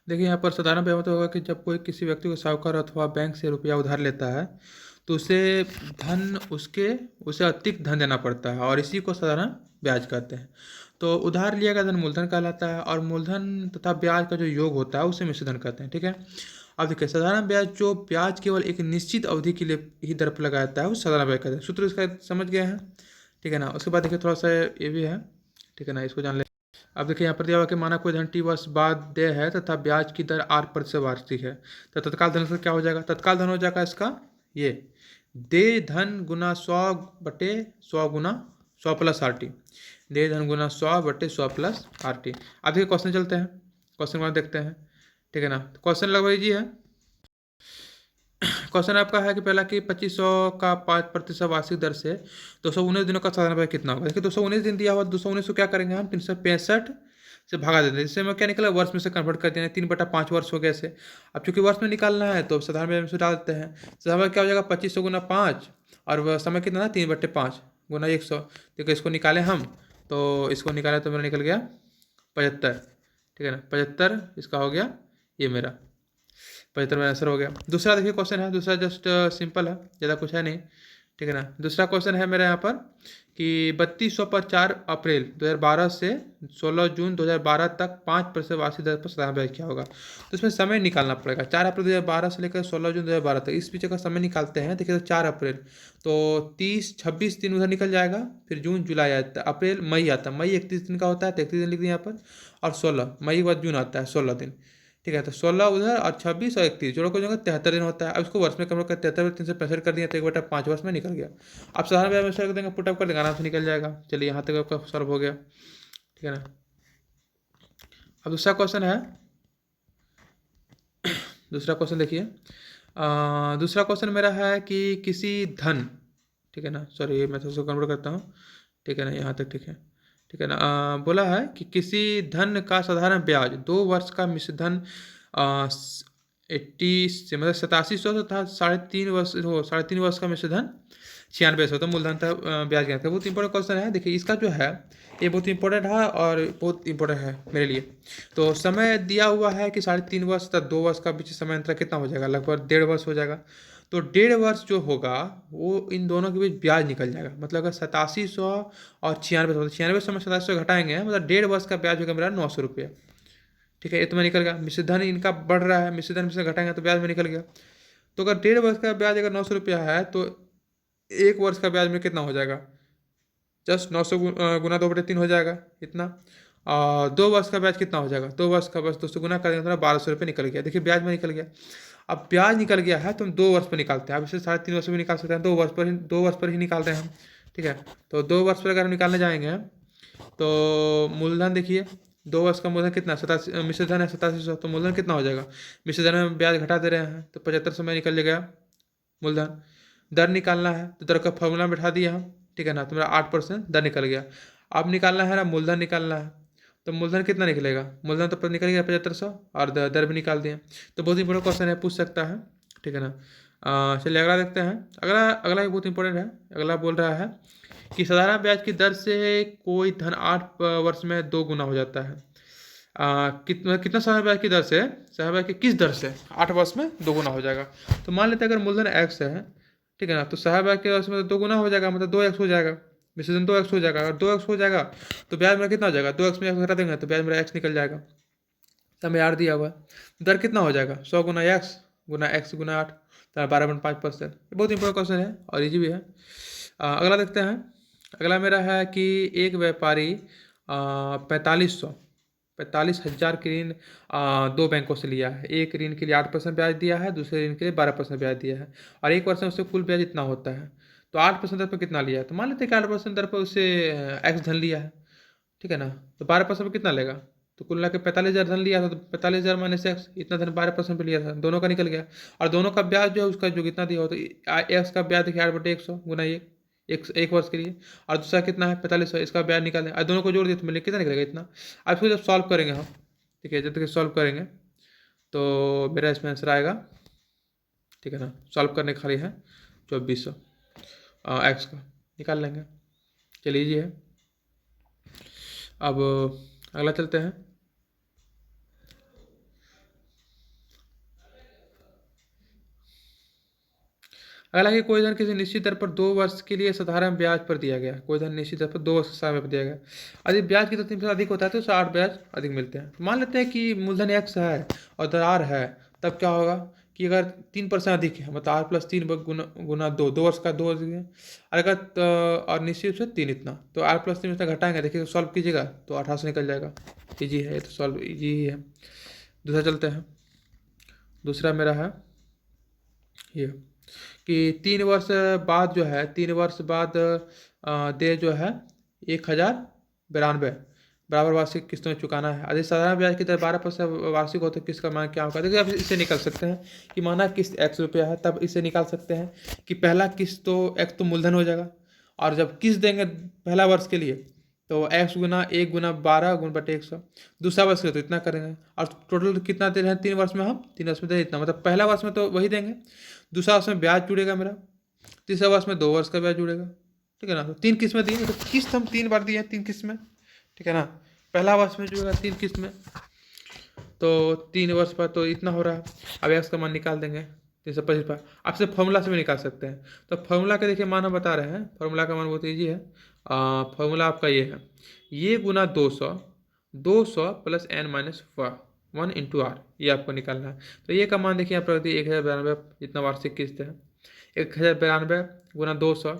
देखिए यहाँ पर साधारण व्यवहार तो होगा कि जब कोई किसी व्यक्ति को साहूकार अथवा बैंक से रुपया उधार लेता है तो उसे अतिरिक्त धन देना पड़ता है और इसी को साधारण ब्याज कहते हैं। तो उधार लिया गया धन मूलधन कहलाता है और मूलधन तथा ब्याज का जो योग होता है उसे मिश्र धन कहते हैं। ठीक है। अब देखिए साधारण ब्याज जो ब्याज केवल एक निश्चित अवधि के लिए ही दर पर लगाया जाता है वो साधारण ब्याज कहते हैं। सूत्र इसका समझ गए हैं। ठीक है ना। उसके बाद देखिए थोड़ा सा ये भी है। ठीक है ना। इसको जान ले। अब देखिए यहाँ पर दिया हुआ कि माना कोई धन टी वर्ष बाद देय है तथा ब्याज की दर 8% वार्षिक है तो तत्काल धन से क्या हो जाएगा। तत्काल धन हो जाएगा इसका ये दे धन गुना 100/100 गुना 100 + RT। दे धन गुना 100/100 + RT। अब देखिए क्वेश्चन चलते हैं। क्वेश्चन को देखते हैं। ठीक है ना। क्वेश्चन लगभग इजी है। क्वेश्चन आपका है कि पहला कि 2500 का 5% वार्षिक दर से 219 दिनों का साधारण ब्याज कितना होगा। देखिए 219 दिन दिया हुआ, 219 को क्या करेंगे हम 365 से भगा देते हैं, जिससे हमें क्या निकला वर्ष में से कन्वर्ट कर देंगे। 3/5 वर्ष हो गए ऐसे। अब चूंकि वर्ष में निकालना है तो साधारण ब्याज में से डाल देते हैं। साधारण ब्याज क्या हो जाएगा 2500 गुना 5 और वह समय कितना था 3/5 गुना 100। देखो इसको निकालें हम तो इसको निकालें तो मेरा निकल गया 75। ठीक है ना। 75 इसका हो गया ये मेरा 75 में आंसर हो गया। दूसरा देखिए क्वेश्चन है। दूसरा जस्ट सिंपल है, ज़्यादा कुछ है नहीं। ठीक है ना। दूसरा क्वेश्चन है मेरे यहाँ पर कि 3200 पर 4 अप्रैल 2012 से 16 जून 2012 तक 5% वार्षिक दर पर साधारण ब्याज क्या होगा। तो इसमें समय निकालना पड़ेगा। 4 अप्रैल 2012 से लेकर 16 जून 2012 तक इस पीछे का समय निकालते हैं। देखिए तो 4 अप्रैल तो 30-26 दिन उधर निकल जाएगा। फिर जून जुलाई आता है, अप्रैल मई आता है। मई 31 दिन का होता है तो 31 दिन लिख दिए यहाँ पर। और 16 मई के बाद जून आता है 16 दिन। ठीक है। तो 16 उधर और 26 और 31 जोड़ो को जोड़ो 73 दिन होता है। अब इसको वर्ष में कन्वर्ट कर 73 365 कर दिया तो 1/5 वर्ष में निकल गया। अब साधारण ब्याज में कर देंगे, पुटअप कर देंगे, आराम से निकल जाएगा। चलिए यहाँ तक आपका सॉल्व हो गया। ठीक है ना। अब दूसरा क्वेश्चन है। दूसरा क्वेश्चन देखिए। दूसरा क्वेश्चन मेरा है कि किसी धन, ठीक है ना, सॉरी मैं तो उसको कन्वर्ट करता हूँ। ठीक है ना। यहाँ तक ठीक है। ठीक है ना। बोला है कि किसी धन का साधारण ब्याज 2 वर्ष का मिश्र धन 80 से मतलब 8700 तथा 3.5 वर्ष हो 3.5 वर्ष का मिश्र धन 9600 तो मूलधन था ब्याज क्या था। बहुत इंपॉर्टेंट क्वेश्चन है। देखिए इसका जो है ये बहुत इंपॉर्टेंट है और बहुत इंपॉर्टेंट है मेरे लिए। तो समय दिया हुआ है कि 3.5 वर्ष तथा 2 वर्ष का बीच समय अंतर कितना हो जाएगा, लगभग 1.5 वर्ष हो जाएगा। तो 1.5 वर्ष जो होगा वो इन दोनों के बीच ब्याज निकल जाएगा। मतलब अगर 8700 और 9600, 9600 में 8700 घटाएंगे मतलब 1.5 वर्ष का ब्याज होगा मेरा 900 रुपया। ठीक है। ये तो मैं निकल गया। मिश्र धन इनका बढ़ रहा है, मिश्र धन में से घटाएंगे तो ब्याज में निकल गया। तो अगर 1.5 वर्ष का ब्याज अगर 900 रुपया है तो 1 वर्ष का ब्याज में कितना हो जाएगा, जस्ट 900 गुना 2/3 हो जाएगा इतना। और 2 वर्ष का ब्याज कितना हो जाएगा, 2 वर्ष का बस 200 गुना करेंगे तो 1200 रुपये निकल गया। देखिए ब्याज में निकल गया। अब ब्याज निकल गया है तो हम 2 वर्ष पर निकालते हैं। अब इसे 3.5 वर्ष भी निकाल सकते हैं, 2 वर्ष पर ही निकाल रहे हैं हम। ठीक है। तो 2 वर्ष पर अगर हम निकालने जाएंगे तो मूलधन देखिए 2 वर्ष का मूलधन कितना 87, मिश्र धन है 8700 तो मूलधन कितना हो जाएगा। मिश्र धन में ब्याज घटा दे रहे हैं तो 75 में निकल जाएगा मूलधन। दर निकालना है तो दर का फॉर्मूला बैठा दिया हम। ठीक है ना। तो मेरा 8% दर निकल गया। अब निकालना है ना मूलधन निकालना है। तो मूलधन कितना निकलेगा, मूलधन तो निकल गया 7500 और दर भी निकाल दिए। तो बहुत इंपॉर्टेंट क्वेश्चन है, पूछ सकता है। ठीक है ना। चलिए अगला देखते हैं। अगला अगला भी बहुत इंपॉर्टेंट है। अगला बोल रहा है कि साधारण ब्याज की दर से कोई धन 8 वर्ष में 2 गुना हो जाता है। कितना कितना साधारण ब्याज की दर से, साधारण ब्याज की किस दर से 8 वर्ष में 2 गुना हो जाएगा। तो मान लेते हैं अगर मूलधन x है, ठीक है ना, तो साधारण ब्याज की दर से मतलब 2 गुना हो जाएगा, मतलब 2x हो जाएगा। विसर्जन 2x हो जाएगा। अगर 2x हो जाएगा तो ब्याज मेरा कितना हो जाएगा, 2x में x घटा देंगे तो ब्याज मेरा x निकल जाएगा। समय यार दिया हुआ है। दर कितना हो जाएगा 100 गुना x गुना 8 तो 12.5%। बहुत इंपॉर्टेंट क्वेश्चन है और इजी भी है। अगला देखते हैं। अगला मेरा है कि एक व्यापारी 45,000 की ऋण 2 बैंकों से लिया है। एक ऋण के लिए 8% ब्याज दिया है, दूसरे ऋण के लिए 12% ब्याज दिया है और 1 वर्ष में उससे कुल ब्याज इतना होता है। तो 8% दर पर कितना लिया है, तो मान लेते हैं कि 8% दर पर उससे एक्स धन लिया है। ठीक है ना। तो 12% पर कितना लेगा, तो कुल मिला के 45,000 धन लिया था तो 45,000 माइनस एक्स, इतना धन 12% पे लिया था, दोनों का निकल गया। और दोनों का ब्याज जो है उसका जो कितना दिया हो तो एक्स का ब्याज देखिए 8/100 गुना एक वर्ष के लिए। और दूसरा कितना है 4500, इसका ब्याज निकालें और दोनों को जोड़ दिए तो मिले कितना निकलेगा इतना। अब इसको जब सॉल्व करेंगे हम, ठीक है, जब तक सॉल्व करेंगे तो मेरा इसमें आंसर आएगा। ठीक है ना। सॉल्व करने खाली है 2400 एक्स का निकाल लेंगे। चलिए जी है। अब अगला चलते हैं। अगला कि कोई धन किसी निश्चित दर पर 2 वर्ष के लिए साधारण ब्याज पर दिया गया। कोई धन निश्चित दर पर 2 वर्ष के समय पर दिया गया। यदि ब्याज की दर 3% अधिक होता है तो 60 ब्याज अधिक मिलते हैं। मान लेते हैं कि मूलधन एक्स है और दर आर है, तब क्या होगा कि अगर 3% अधिक है, मतलब आर प्लस 3 गुना गुना 2 वर्ष का 2 और अगर और निश्चित रूप से 3 इतना, तो आर प्लस 3 इतना घटाएंगे, देखिए सॉल्व कीजिएगा तो 18 से निकल जाएगा। ईजी है ये तो, सॉल्व ईजी ही है। दूसरा चलते हैं। दूसरा मेरा है ये कि 3 वर्ष बाद जो है, 3 वर्ष बाद दे जो है 1092 बराबर वार्षिक किस्तों में चुकाना है। यदि साधारण ब्याज की दर 12% वार्षिक हो तो किसका मान क्या होगा। देखिए आप इससे निकल सकते हैं कि माना किस्त x रुपया है, तब इसे निकाल सकते हैं कि पहला किस्त तो x तो मूलधन हो जाएगा, और जब किस्त देंगे पहला वर्ष के लिए तो x गुना 1 गुना 12 गुण बटे 100, दूसरा वर्ष के तो इतना करेंगे, और टोटल कितना दे रहे हैं 3 वर्ष में, हम 3 वर्ष में दे इतना, मतलब पहला वर्ष में तो वही देंगे, दूसरा वर्ष में ब्याज जुड़ेगा मेरा, तीसरा वर्ष में 2 वर्ष का ब्याज जुड़ेगा। ठीक है ना, तो 3 किस्त में दिए, तो किस्त हम 3 बार दिए हैं, 3 किस्त में। ठीक है ना, पहला वर्ष में जुड़ेगा 3 किस्त में, तो 3 वर्ष पर तो इतना हो रहा है। अब एक्स का मान निकाल देंगे 325 पर। आपसे फॉर्मूला से भी निकाल सकते हैं, तो फॉर्मूला का देखिए मान हम बता रहे हैं, फॉर्मूला का मान बहुत ईजी है। फॉर्मूला आपका ये है, ये गुना 200, 200 plus n minus 1 into R, ये आपको निकालना है। तो ये का मान देखिए यहाँ पर 1092 इतना वार्षिक किस्त है, 1092 गुना 200,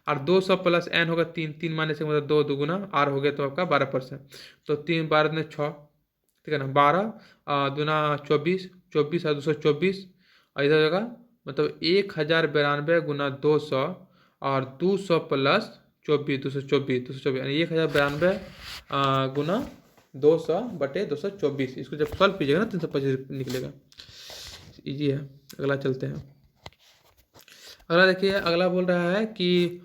और 200 प्लस n होगा 3, 3 माइनस से मतलब 2 दुगुना आर हो गया तो आपका 12%, तो 3 12 में 6, ठीक है ना, 12 दूना 24, 24 और 224, और इधर होगा मतलब 1092 गुना 200 और 200 प्लस 24, 224 यानी 1092 गुना 200 बटे 224। इसको जब सॉल्व कीजिएगा ना 325 निकलेगा। इजी है। अगला चलते हैं। अगला देखिए, अगला बोल रहा है कि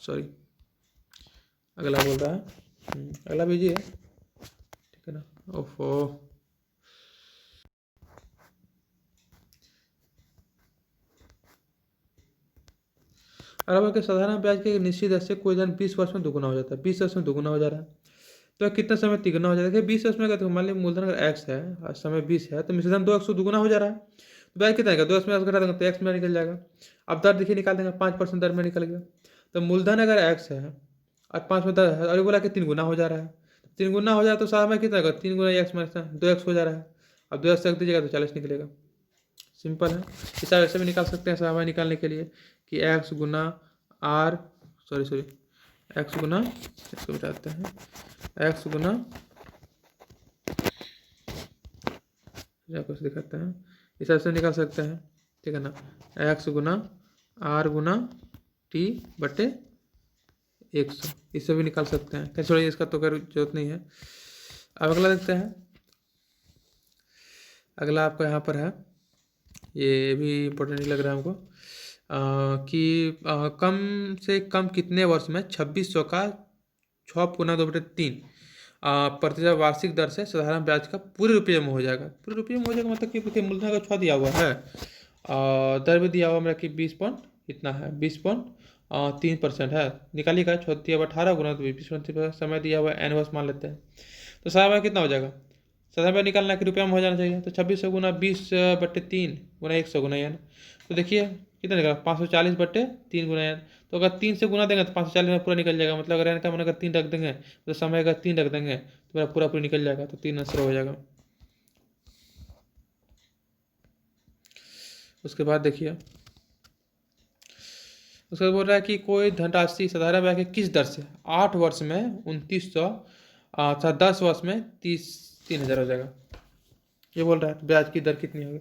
सॉरी, अगला बोल रहा है, अगला भी इजी है, ठीक है ना। ओफो, अगर साधारण ब्याज के निश्चित दर से कोई धन 20 वर्ष में दुगुना हो जाता है, 20 वर्ष में दुगुना हो जा रहा है, तो कितना समय तिगुना हो जाता है। 20 वर्ष में अगर मान लीजिए मूलधन अगर एक्स है और समय 20 है, तो निश्चित धन 2x दुगुना हो जा रहा है, तो ब्याज कितना आएगा, 2x में घटा देंगे तो एक्स में निकल जाएगा। अब दर देखिए निकाल देंगे, 5% दर में निकल गया। तो मूलधन अगर एक्स है और 5 में दर है, और बोला कि 3 गुना हो जा रहा है, 3 गुना हो जाए तो सारा में कितना होगा, 3 गुना एक्स में 2x हो जा रहा है। अब 2x रख दीजिएगा तो 40 निकलेगा। सिंपल है। इस ऐसे भी निकाल सकते हैं समय निकालने के लिए कि एक्स गुना आर, सॉरी एक्स गुना, इसको बताते हैं, एक्स गुना, कुछ दिखाते हैं, इस ऐसे निकाल सकते हैं, ठीक है ना, एक्स गुना आर गुना टी बटे 100, इससे भी निकाल सकते हैं। क्या छोड़िए, इसका तो खैर जरूरत नहीं है। अब अगला देखते हैं। अगला आपका यहाँ पर है, ये भी इम्पोर्टेंट नहीं लग रहा है हमको, कि कम से कम कितने वर्ष में 2600 का 6 गुना 2/3 प्रतिशत वार्षिक दर से साधारण ब्याज का पूरे रुपये में हो जाएगा। पूरे रुपये में हो जाएगा मतलब कि मूलधन का 6 दिया हुआ है, दर भी दिया हुआ मेरा कि 20 पॉइंट इतना है, 20.3% है। निकालिएगा, 6 दिया हुआ 18 गुना 20%, समय दिया हुआ एन वर्ष मान लेते हैं, तो साधारण कितना हो जाएगा, साधारण ब्याज निकालना कि रुपया में हो जाना चाहिए, तो 2600 गुना 20/3 गुना 100 गुना एन, तो देखिए कितना निकला 540 बटे 3 गुना एन। तो अगर 3 से गुना देंगे तो 540 में पूरा निकल जाएगा, मतलब अगर एन का मान अगर 3 रख देंगे तो समय का 3 रख देंगे तो मेरा पूरा पूरा निकल जाएगा, तो 3 आंसर हो जाएगा। उसके बाद देखिए, उसके बाद बोल रहा है कि कोई धनराशि साधारण ब्याज के किस दर से 8 वर्ष में 2900 तथा 10 वर्ष में 3000 हो जाएगा, ये बोल रहा है। ब्याज की दर कितनी होगी,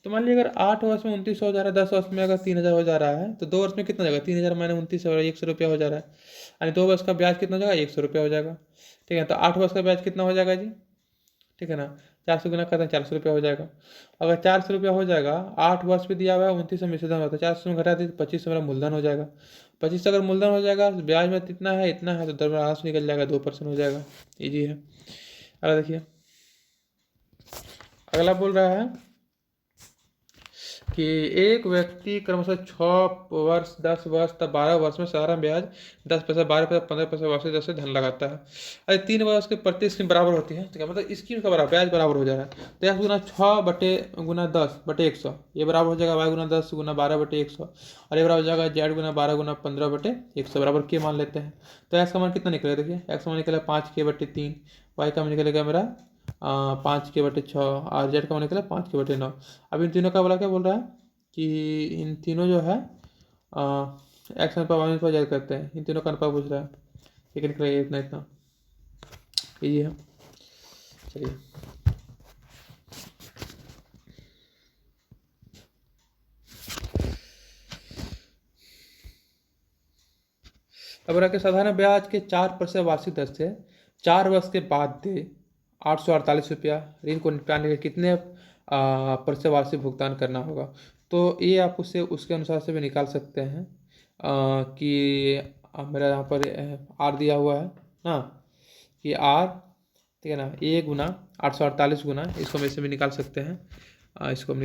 तो मान लीजिए अगर 8 वर्ष में 2900 हो जा रहा है, 10 वर्ष में अगर 3000 हो जा रहा है, तो 2 वर्ष में कितना हो जाएगा, 3000 माइनस 29 हो रहा है, 100 रुपया हो जा रहा है, यानी 2 वर्ष का ब्याज कितना हो जाएगा, 100 रुपया हो जाएगा। ठीक है, तो 8 वर्ष का ब्याज कितना हो जाएगा जी, ठीक है ना, 400 गुना करते हैं 400 रुपया हो जाएगा। अगर 400 रुपया हो जाएगा, 8 वर्ष पे दिया हुआ है 2900 में से धन होता है, 400 में घटा दी 2500 मेरा मूलधन हो जाएगा। 25 अगर मूलधन हो जाएगा, ब्याज में कितना है, इतना है, तो दर में आराम से निकल जाएगा, 2% हो जाएगा। ईजी है। अगला देखिए, अगला बोल रहा है कि एक व्यक्ति क्रमशः 6 वर्ष, 10 वर्ष तब 12 वर्ष में साधारण ब्याज 10 पैसा, 12 पैसा, 15 पैसा वार्षिक दर से धन लगाता है। अरे 3 वर्ष के प्रति स्कीम बराबर होती है, तो क्या मतलब स्कीम का बराबर ब्याज बराबर हो जा रहा है। तो x गुना 6/10/100 ये बराबर हो जाएगा y गुना 10 गुना 12/100, और ये बराबर हो जाएगा z गुना 12 गुना 15/100 बराबर के मान लेते हैं। तो x का मान कितना निकलेगा, देखिए x का मान निकलेगा 5k/3, y का मान निकलेगा मेरा 5k/6, और z का मान निकला 5k/9। अब इन तीनों का बोला, क्या बोल रहा है कि इन तीनों जो है एक्स अनुपात वाई अनुपात याद करते हैं, इन तीनों का अनुपात पूछ रहा है। ठीक है, निकला ये इतना इतना ये है। चलिए अब रहा कि साधारण ब्याज के 4% वार्षिक दर से 4 वर्ष के बाद दे 848 रुपया, ऋण को निपटाने के कितने प्रतिशत वार्षिक भुगतान करना होगा। तो ये आप उससे उसके अनुसार से भी निकाल सकते हैं कि मेरा यहाँ पर आर दिया हुआ है ना, कि आर, ठीक है ना, 1 गुना 848 गुना, इसको हम ऐसे भी निकाल सकते हैं। इसको हम